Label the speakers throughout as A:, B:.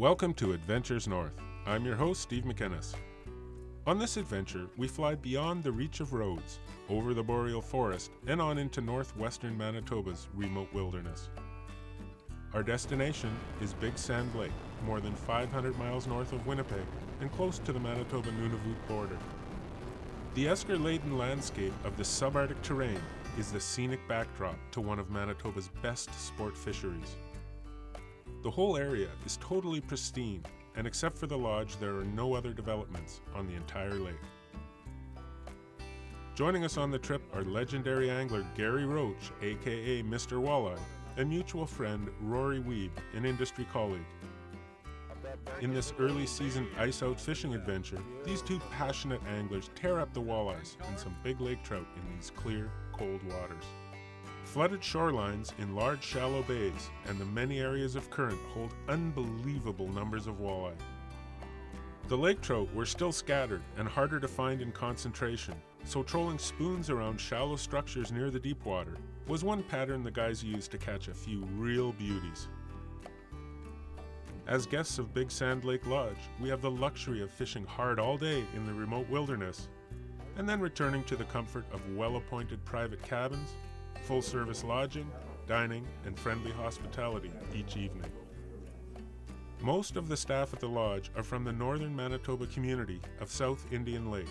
A: Welcome to Adventures North. I'm your host, Steve McInnes. On this adventure, we fly beyond the reach of roads, over the boreal forest, and on into northwestern Manitoba's remote wilderness. Our destination is Big Sand Lake, more than 500 miles north of Winnipeg and close to the Manitoba-Nunavut border. The esker-laden landscape of the subarctic terrain is the scenic backdrop to one of Manitoba's best sport fisheries. The whole area is totally pristine, and except for the lodge, there are no other developments on the entire lake. Joining us on the trip are legendary angler Gary Roach, aka Mr Walleye, and mutual friend Rory Wiebe, an industry colleague. In this early season ice-out fishing adventure, these two passionate anglers tear up the walleyes and some big lake trout in these clear, cold waters. Flooded shorelines in large shallow bays and the many areas of current hold unbelievable numbers of walleye. The lake trout were still scattered and harder to find in concentration, so trolling spoons around shallow structures near the deep water was one pattern the guys used to catch a few real beauties. As guests of Big Sand Lake Lodge, we have the luxury of fishing hard all day in the remote wilderness, and then returning to the comfort of well-appointed private cabins, full-service lodging, dining, and friendly hospitality each evening. Most of the staff at the lodge are from the northern Manitoba community of South Indian Lake.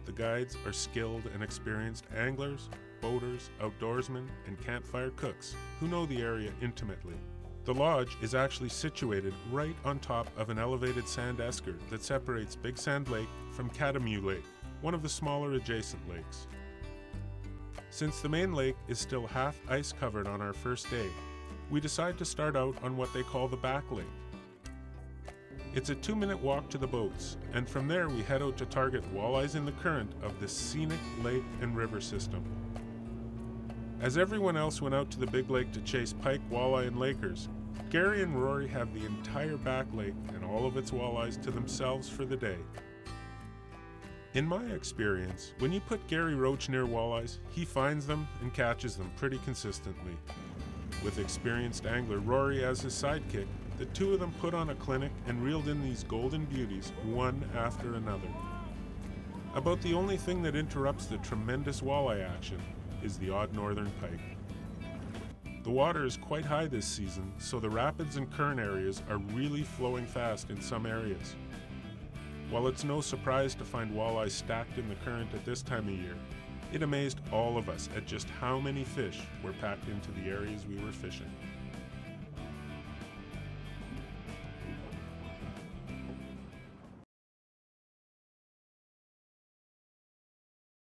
A: The guides are skilled and experienced anglers, boaters, outdoorsmen, and campfire cooks who know the area intimately. The lodge is actually situated right on top of an elevated sand esker that separates Big Sand Lake from Katamew Lake, one of the smaller adjacent lakes. Since the main lake is still half ice covered on our first day, we decide to start out on what they call the back lake. It's a 2-minute walk to the boats, and from there we head out to target walleyes in the current of this scenic lake and river system. As everyone else went out to the big lake to chase pike, walleye, and lakers, Gary and Rory have the entire back lake and all of its walleyes to themselves for the day. In my experience, when you put Gary Roach near walleyes, he finds them and catches them pretty consistently. With experienced angler Rory as his sidekick, the two of them put on a clinic and reeled in these golden beauties one after another. About the only thing that interrupts the tremendous walleye action is the odd northern pike. The water is quite high this season, so the rapids and current areas are really flowing fast in some areas. While it's no surprise to find walleye stacked in the current at this time of year, it amazed all of us at just how many fish were packed into the areas we were fishing.